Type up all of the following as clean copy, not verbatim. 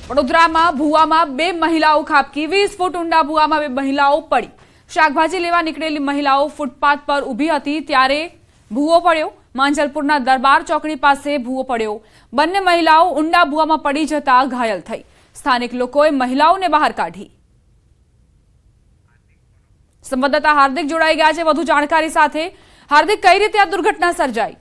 વડોદરામાં ભૂવામાં બે મહિલાઓ ખાબકી 20 ફૂટ ઊંડા ભૂવામાં બે મહિલાઓ પડી। શાકભાજી લેવા નીકળેલી મહિલાઓ ફૂટપાથ પર ઊભી હતી ત્યારે ભૂવો પડ્યો। માંજલપુરના દરબાર ચોકડી પાસે ભૂવો પડ્યો। બંને મહિલાઓ ઊંડા ભૂવામાં પડી જતા ઘાયલ થઈ। સ્થાનિક લોકોએ મહિલાઓને બહાર કાઢી। સંવાદદાતા હાર્દિક જોડાઈ ગયા છે વધુ જાણકારી સાથે। હાર્દિક, કઈ રીતે આ દુર્ઘટના સર્જાઈ?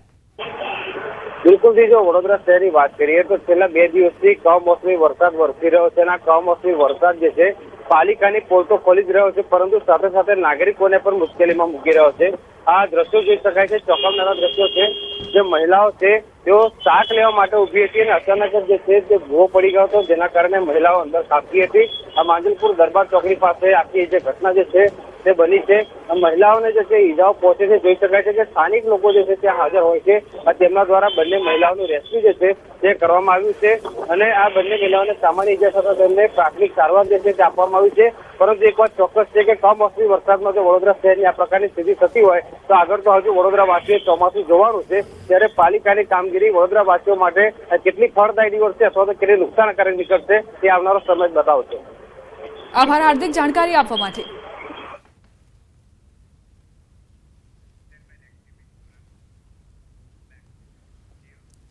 बिल्कुल जी, जो वडोदरा शहर की बात करिए तो छेल्ला 2 દિવસથી કમોસમી વરસાદ વરસી રહ્યો છે। આ કમોસમી વરસાદ જે છે પાલિકાની પોલ તો ખોલી જ રહ્યો છે, પરંતુ સાથે સાથે નાગરિકોને પણ મુશ્કેલીમાં મૂકી રહ્યો છે। આ દ્રશ્યો જોઈ શકાય છે, ચોંકાવનારા દ્રશ્યો છે। જે મહિલાઓ છે તેઓ શાક લેવા માટે ઊભી હતી અને અચાનક જે છે તે ભૂવો પડી ગયો હતો, જેના કારણે મહિલાઓ અંદર ખાબકી હતી। આ માંજલપુર દરબાર ચોકડી પાસે આખી જે ઘટના જે છે તે બની છે। મહિલાઓને જે છે ઈજાઓ પહોંચે છે। જોઈ શકાય છે કે સ્થાનિક લોકો જે છે ત્યાં હાજર હોય છે। તેમના દ્વારા બંને મહિલાઓનું રેસ્ક્યુ જે છે તે કરવામાં આવ્યું છે અને આ બંને મહિલાઓને સામાન્ય ઈજા થતા તેમને પ્રાથમિક સારવાર જે છે તે આપવામાં આવી છે। પરંતુ એક વાત ચોક્કસ છે કે કમોસમી વરસાદમાં જો વડોદરા શહેરની આ પ્રકારની સ્થિતિ થતી હોય તો આગળ તો હજુ વડોદરાવાસીઓએ ચોમાસું જોવાનું છે, ત્યારે પાલિકાની કામગીરી વડોદરાવાસીઓ માટે કેટલી ફળદાયી નીવડશે અથવા તો કેટલી નુકસાનકારક નીકળશે તે આવનારો સમય બતાવશે। આભાર હાર્દિક, જાણકારી આપવા માટે।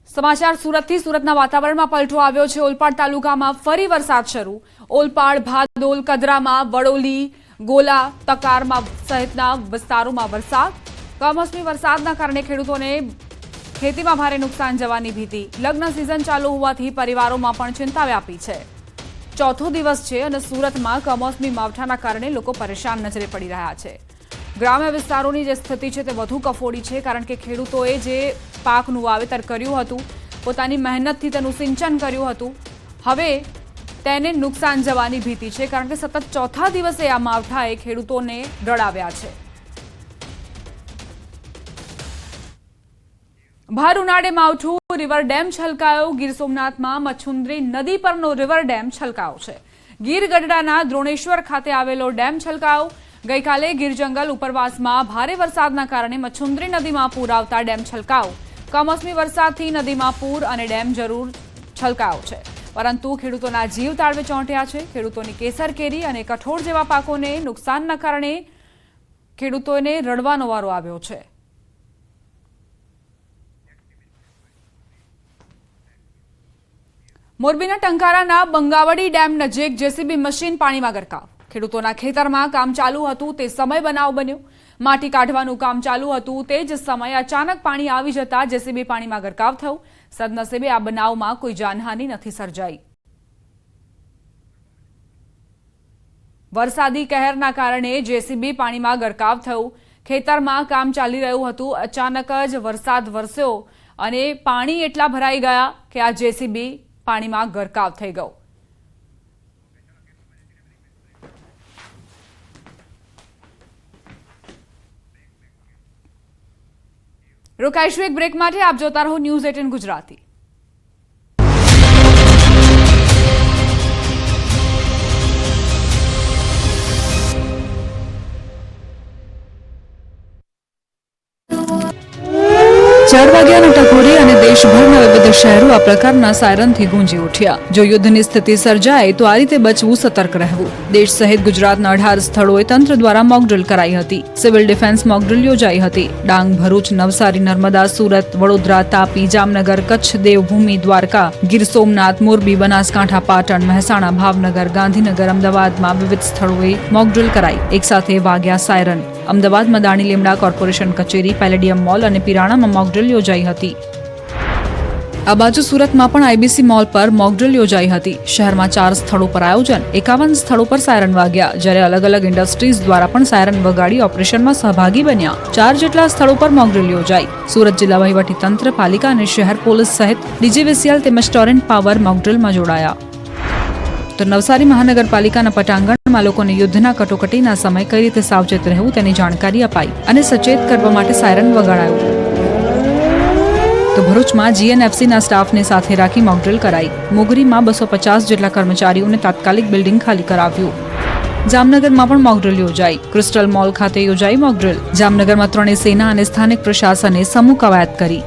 સમાચાર સુરતથી। સુરતના વાતાવરણમાં પલટો આવ્યો છે। ઓલપાડ તાલુકામાં ફરી વરસાદ શરૂ। ઓલપાડ, ભાદોલ, કદરામાં, વડોલી, ગોલા, તકારમાં સહિતના વિસ્તારોમાં વરસાદ। કમોસમી વરસાદના કારણે ખેડૂતોને ખેતીમાં ભારે નુકસાન જવાની ભીતિ। લગ્ન સિઝન ચાલુ હોવાથી પરિવારોમાં પણ ચિંતા વ્યાપી છે। ચોથો દિવસ છે અને સુરતમાં કમોસમી માવઠાના કારણે લોકો પરેશાન નજરે પડી રહ્યા છે। ગ્રામ્ય વિસ્તારોની જે સ્થિતિ છે તે વધુ કફોડી છે, કારણ કે ખેડૂતોએ જે પાકનું વાવેતર કર્યું હતું, પોતાની મહેનતથી તેનું સિંચન કર્યું હતું, હવે તેને નુકસાન જવાની ભીતિ છે, કારણ કે સતત ચોથા દિવસે આ માવઠાએ ખેડૂતોને ડરાવ્યા છે। ભર ઉનાળે માવઠું, રિવર ડેમ છલકાયો। ગીર સોમનાથમાં મચ્છુન્દ્રી નદી પરનો રિવર ડેમ છલકાયો છે। ગીર ગઢડાના દ્રોણેશ્વર ખાતે આવેલો ડેમ છલકાયો। ગઈકાલે ગીર જંગલ ઉપરવાસમાં ભારે વરસાદના કારણે મચ્છુન્દ્રી નદીમાં પૂર આવતા ડેમ છલકાયો। કમોસમી વરસાદથી નદીમાં પૂર અને ડેમ જરૂર છલકાયો છે, પરંતુ ખેડૂતોના જીવ તાળવે ચોંટ્યા છે। ખેડૂતોની કેસર કેરી અને કઠોળ જેવા પાકોને નુકસાનના કારણે ખેડૂતોને રડવાનો વારો આવ્યો છે। મોરબીના ટંકારાના બંગાવડી ડેમ નજીક જેસીબી મશીન પાણીમાં ગરકાવ। ખેડૂતોના ખેતરમાં કામ ચાલુ હતું તે સમય બનાવ બન્યો। માટી કાઢવાનું કામ ચાલુ હતું તે જ સમયે અચાનક પાણી આવી જતા જેસીબી પાણીમાં ગરકાવ થયો। સદનસીબે આ બનાવમાં કોઈ જાનહાનિ નથી સર્જાઈ। વરસાદી કહેરના કારણે જેસીબી પાણીમાં ગરકાવ થયું। ખેતરમાં કામ ચાલી રહ્યું હતું, અચાનક જ વરસાદ વરસ્યો અને પાણી એટલા ભરાઈ ગયા કે આ જેસીબી પાણીમાં ગરકાવ થઈ ગયો। રોકાઈશું એક બ્રેક માટે। આપ જોતા રહો ન્યૂઝ 18 ગુજરાતી। ચાર વાગ્યાના ટકોરે અને દેશભરના વિવિધ શહેરો આ પ્રકારના સાયરનથી ગુંજી ઉઠ્યા। જો યુદ્ધની સ્થિતિ સર્જાય તો આ રીતે બચવું, સતર્ક રહેવું। દેશ સહિત ગુજરાતના 18 સ્થળોએ તંત્ર દ્વારા મોકડ્રીલ કરાઈ હતી। સિવિલ ડિફેન્સ મોકડ્રીલ યોજાઈ હતી। ડાંગ, ભરૂચ, નવસારી, નર્મદા, સુરત, વડોદરા, તાપી, જામનગર, કચ્છ, દેવભૂમિ, દ્વારકા, ગીર સોમનાથ, મોરબી, બનાસકાંઠા, પાટણ, મહેસાણા, ભાવનગર, ગાંધીનગર, અમદાવાદમાં વિવિધ સ્થળોએ મોકડ્રીલ કરાઈ। એક સાથે વાગ્યા સાયરન। અમદાવાદમાં દાણી લીમડા કોર્પોરેશન કચેરી, પેલેડિયમ મોલ અને પિરાણામાં મોકડ્રીલ યોજાઈ હતી। આ બાજુ સુરતમાં પણ આઈબીસી મોલ પર મોકડ્રીલ યોજાઈ હતી। શહેરમાં 4 સ્થળો પર આયોજન, 51 સ્થળો પર સાયરન વાગ્યા, જ્યારે અલગ અલગ ઇન્ડસ્ટ્રીઝ દ્વારા પણ સાયરન વગાડી ઓપરેશનમાં સહભાગી બન્યા। 4 જેટલા સ્થળો પર મોકડ્રીલ યોજાઈ। સુરત જિલ્લા વહીવટીતંત્ર, પાલિકા અને શહેર પોલીસ સહિત ડીજીવીસીએલ તેમજ ટોરેન્ટ પાવર મોકડ્રીલમાં જોડાયા। તો નવસારી મહાનગરપાલિકાના પટાંગણમાં લોકોને યુદ્ધના કટોકટીના સમય કઈ રીતે સાવચેત રહેવું તેની જાણકારી અપાઈ અને સચેત કરવા માટે સાયરન વગાડાયું। તો ભરૂચમાં જીએનએફસીના સ્ટાફને સાથે રાખી મોકડ્રીલ કરાઈ। મોગરીમાં 250 જેટલા કર્મચારીઓને તાત્કાલિક બિલ્ડિંગ ખાલી કરાવ્યું। જામનગરમાં પણ મોકડ્રીલ યોજાઈ। ક્રિસ્ટલ મોલ ખાતે યોજાઈ મોકડ્રીલ। જામનગરમાં ત્રણેય સેના અને સ્થાનિક પ્રશાસને સમૂહ કવાયત કરી।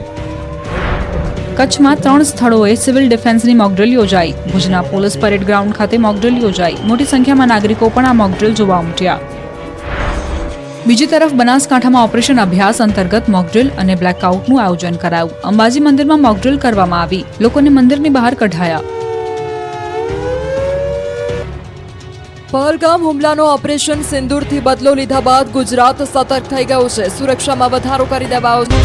કચ્છમાં 3 સ્થળોએ સિવિલ ડિફેન્સની મોકડ્રીલ યોજાઈ. ભુજના પોલીસ પરેડ ગ્રાઉન્ડ ખાતે મોકડ્રીલ યોજાઈ. મોટી સંખ્યામાં નાગરિકો પણ આ મોકડ્રીલ જોવા ઉમટ્યા. બીજી તરફ બનાસકાંઠામાં ઓપરેશન અભ્યાસ અંતર્ગત મોકડ્રીલ અને બ્લેકઆઉટનું આયોજન કરાયું. અંબાજી મંદિરમાં મોકડ્રીલ કરવામાં આવી. લોકોને મંદિરની બહાર કઢાયા. પહલગામ હુમલાનો ઓપરેશન સિંદૂરથી બદલો લીધા બાદ ગુજરાત સતર્ક થઈ ગયું છે. સુરક્ષામાં વધારો કરી દેવાયો છે.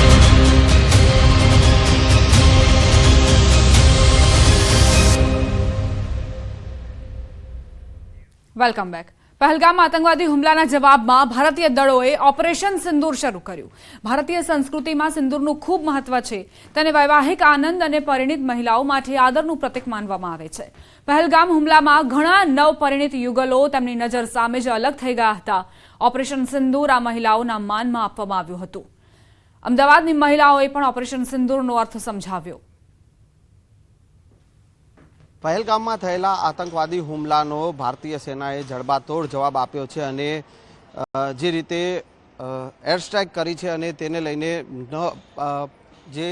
Welcome back. પહેલગામમાં આતંકવાદી હુમલાના જવાબમાં ભારતીય દળોએ ઓપરેશન સિંદૂર શરૂ કર્યું. ભારતીય સંસ્કૃતિમાં સિંદૂરનું ખૂબ મહત્વ છે. તેને વૈવાહિક આનંદ અને પરિણીત મહિલાઓ માટે આદરનું પ્રતીક માનવામાં આવે છે. પહેલગામ હુમલામાં ઘણા નવપરિણીત યુગલો તેમની નજર સામે જ અલગ થઈ ગયા હતા. ઓપરેશન સિંદૂર આ મહિલાઓના માનમાં આપવામાં આવ્યું હતું. અમદાવાદની મહિલાઓએ પણ ઓપરેશન સિંદૂરનો અર્થ સમજાવ્યો. પહેલગામમાં થયેલા આતંકવાદી હુમલાનો ભારતીય સેનાએ જડબાતોડ જવાબ આપ્યો છે અને જે રીતે એર સ્ટ્રાઇક કરી છે અને તેને લઈને જે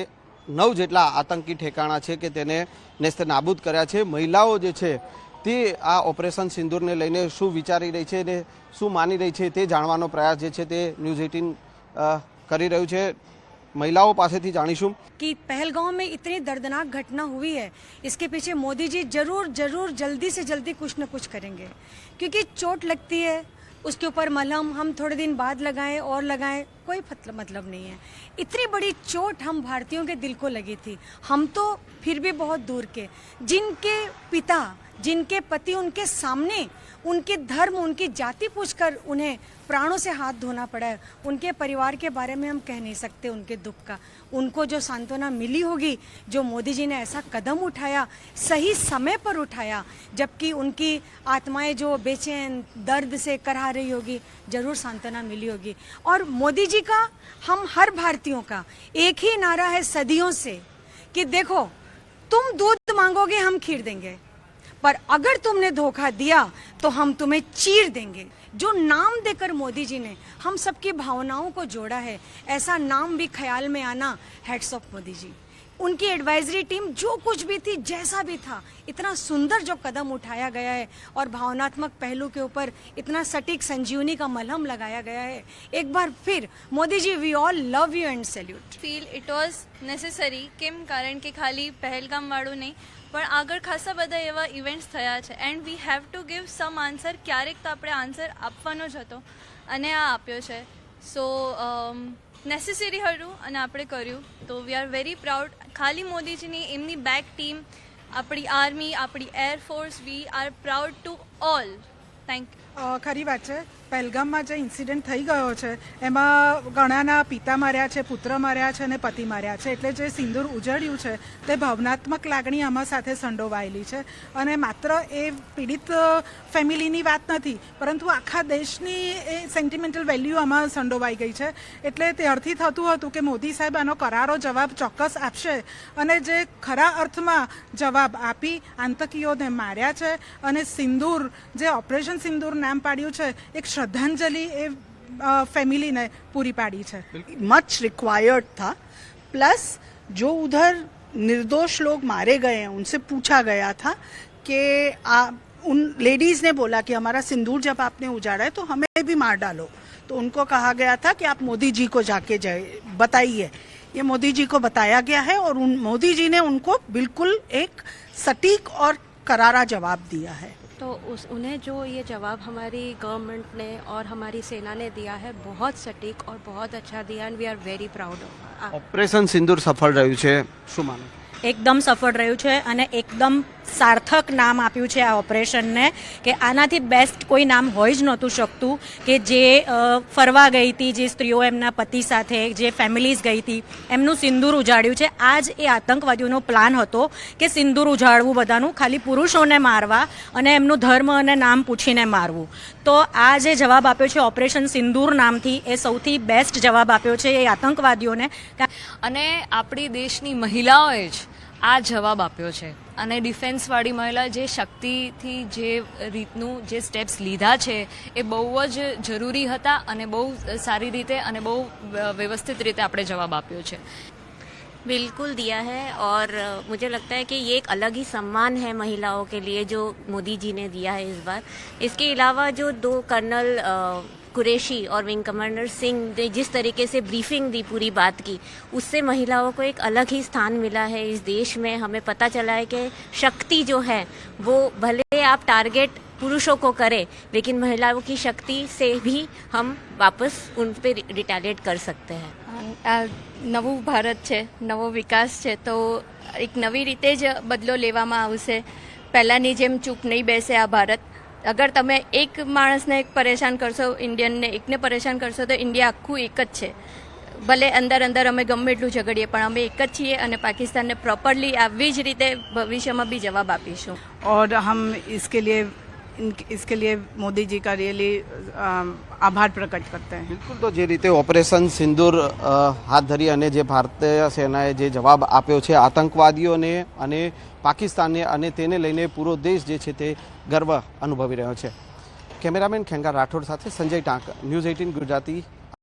9 જેટલા આતંકી ઠેકાણા છે કે તેને નેસ્ત નાબૂદ કર્યા છે. મહિલાઓ જે છે તે આ ઓપરેશન સિંદૂરને લઈને શું વિચારી રહી છે અને શું માની રહી છે તે જાણવાનો પ્રયાસ જે છે તે ન્યૂઝ 18 કરી રહ્યું છે. महिलाओं पासेથી જાણીશું कि पहलगाम में इतनी दर्दनाक घटना हुई है, इसके पीछे मोदी जी जरूर जल्दी से जल्दी कुछ न कुछ करेंगे, क्योंकि चोट लगती है उसके ऊपर मलहम हम थोड़े दिन बाद लगाएं और लगाएं, कोई मतलब नहीं है. इतनी बड़ी चोट हम भारतीयों के दिल को लगी थी. हम तो फिर भी बहुत दूर के, जिनके पिता जिनके पति उनके सामने उनके धर्म उनकी जाति पूछकर उन्हें प्राणों से हाथ धोना पड़ा है, उनके परिवार के बारे में हम कह नहीं सकते उनके दुख का. उनको जो सांत्वना मिली होगी, जो मोदी जी ने ऐसा कदम उठाया, सही समय पर उठाया, जबकि उनकी आत्माएं जो बेचैन दर्द से करहा रही होगी, जरूर सांत्वना मिली होगी. और मोदी जी का, हम हर भारतीयों का एक ही नारा है सदियों से कि देखो तुम दूध मांगोगे हम खीर देंगे, पर अगर तुमने धोखा दिया तो हम तुम्हें चीर देंगे. जो नाम देकर मोदी जी ने हम सबकी भावनाओं को जोड़ा है, ऐसा नाम भी ख्याल में आना, हेड्स ऑफ मोदी जी. उनकी एडवाइजरी टीम जो कुछ भी थी, जैसा भी था, इतना सुंदर जो कदम उठाया गया है और भावनात्मक पहलू के ऊपर इतना सटीक संजीवनी का मलहम लगाया गया है. एक बार फिर Modi ji, we all love you and salute. Feel it was necessary. કેમ? કારણ કે ખાલી પહેલગામવાળું નહીં, પણ આગળ ખાસા બધા એવા ઇવેન્ટ્સ થયા છે and we have to give sum answer. ક્યારેક તો આપણે આન્સર આપવાનો જ હતો અને આ આપ્યો છે. સો નેસેસરી હતું અને આપણે કર્યું. તો વી આર વેરી પ્રાઉડ. ખાલી મોદીજીની એમની બેક ટીમ, આપણી આર્મી, આપણી air force, we are proud to all. Thank you. ખરી વાત છે. પહેલગામમાં જે ઇન્સિડન્ટ થઈ ગયો છે એમાં ઘણાના પિતા માર્યા છે, પુત્ર માર્યા છે અને પતિ માર્યા છે. એટલે જે સિંદૂર ઉજળ્યું છે તે ભાવનાત્મક લાગણી આમાં સાથે સંડોવાયેલી છે. અને માત્ર એ પીડિત ફેમિલીની વાત નથી, પરંતુ આખા દેશની એ સેન્ટિમેન્ટલ વેલ્યુ આમાં સંડોવાઈ ગઈ છે. એટલે ત્યારથી થતું હતું કે મોદી સાહેબ આનો કરારો જવાબ ચોક્કસ આપશે અને જે ખરા અર્થમાં જવાબ આપી આતંકીઓને માર્યા છે. અને સિંદૂર, જે ઓપરેશન સિંદૂર નામ પાડ્યું છે, એક श्रद्धांजलि फैमिली ने पूरी पाड़ी है. मच रिक्वायर्ड था. प्लस जो उधर निर्दोष लोग मारे गए हैं उनसे पूछा गया था कि उन लेडीज ने बोला कि हमारा सिंदूर जब आपने उजाड़ा है तो हमें भी मार डालो. तो उनको कहा गया था कि आप मोदी जी को जाके बताइए. ये मोदी जी को बताया गया है और मोदी जी ने उनको बिल्कुल एक सटीक और करारा जवाब दिया है. तो उन्हें जो ये जवाब हमारी गवर्नमेंट ने और हमारी सेना ने दिया है, बहुत सटीक और बहुत अच्छा दिया and we are very proud of. Operation Sindoor સફળ રહ્યું છે, શું માનો? એકદમ સફળ રહ્યું છે અને એકદમ સાર્થક નામ આપ્યું છે આ ઓપરેશનને, કે આનાથી બેસ્ટ કોઈ નામ હોઈ જ નહોતું શકતું. કે જે ફરવા ગઈ હતી, જે સ્ત્રીઓ એમના પતિ સાથે, જે ફેમિલીઝ ગઈ હતી, એમનું સિંદૂર ઉજાડ્યું છે. આ જ એ આતંકવાદીઓનો પ્લાન હતો કે સિંદૂર ઉજાડવું બધાનું, ખાલી પુરુષોને મારવા અને એમનું ધર્મ અને નામ પૂછીને મારવું. તો આ જે જવાબ આપ્યો છે ઓપરેશન સિંદૂર નામથી, એ સૌથી બેસ્ટ જવાબ આપ્યો છે એ આતંકવાદીઓને. અને આપણી દેશની મહિલાઓએ જ આ જવાબ આપ્યો છે. અને ડિફેન્સવાળી મહિલા જે શક્તિથી જે રીતનું જે સ્ટેપ્સ લીધા છે એ બહુ જ જરૂરી હતા અને બહુ સારી રીતે અને બહુ વ્યવસ્થિત રીતે આપણે જવાબ આપ્યો છે. बिल्कुल दिया है और मुझे लगता है कि ये एक अलग ही सम्मान है महिलाओं के लिए जो मोदी जी ने दिया है इस बार। इसके अलावा जो 2 कर्नल कुरैशी और विंग कमांडर सिंह ने जिस तरीके से ब्रीफिंग दी पूरी बात की, उससे महिलाओं को एक अलग ही स्थान मिला है इस देश में। हमें पता चला है कि शक्ति जो है वो भले आप टारगेट पुरुषों को करें, लेकिन महिलाओं की शक्ति से भी हम वापस उन पे रिटेलिएट कर सकते हैं। આ નવું ભારત છે, નવો વિકાસ છે, તો એક નવી રીતે જ બદલો લેવામાં આવશે. પહેલાંની જેમ ચૂપ નહીં બેસે આ ભારત. અગર તમે એક માણસને પરેશાન કરશો, ઇન્ડિયનને એકને પરેશાન કરશો, તો ઇન્ડિયા આખું એક જ છે. ભલે અંદર અંદર અમે ગમે એટલું ઝઘડીએ, પણ અમે એક જ છીએ અને પાકિસ્તાનને પ્રોપરલી આવી જ રીતે ભવિષ્યમાં બી જવાબ આપીશું. और हम इसके लिए मोदी जी का रियली आभार प्रकट करते हैं. બિલકુલ, તો જે રીતે ઓપરેશન સિંદૂર હાથ ધરી અને જે ભારતીય સેનાએ જે જવાબ આપ્યો છે આતંકવાદીઓને અને પાકિસ્તાનને, અને તેને લઈને પૂરો દેશ જે છે તે ગર્વ અનુભવી રહ્યો છે. કેમેરામેન ખેંગાર રાઠોડ સાથે સંજય ટાંક, ન્યૂઝ 18 ગુજરાતી,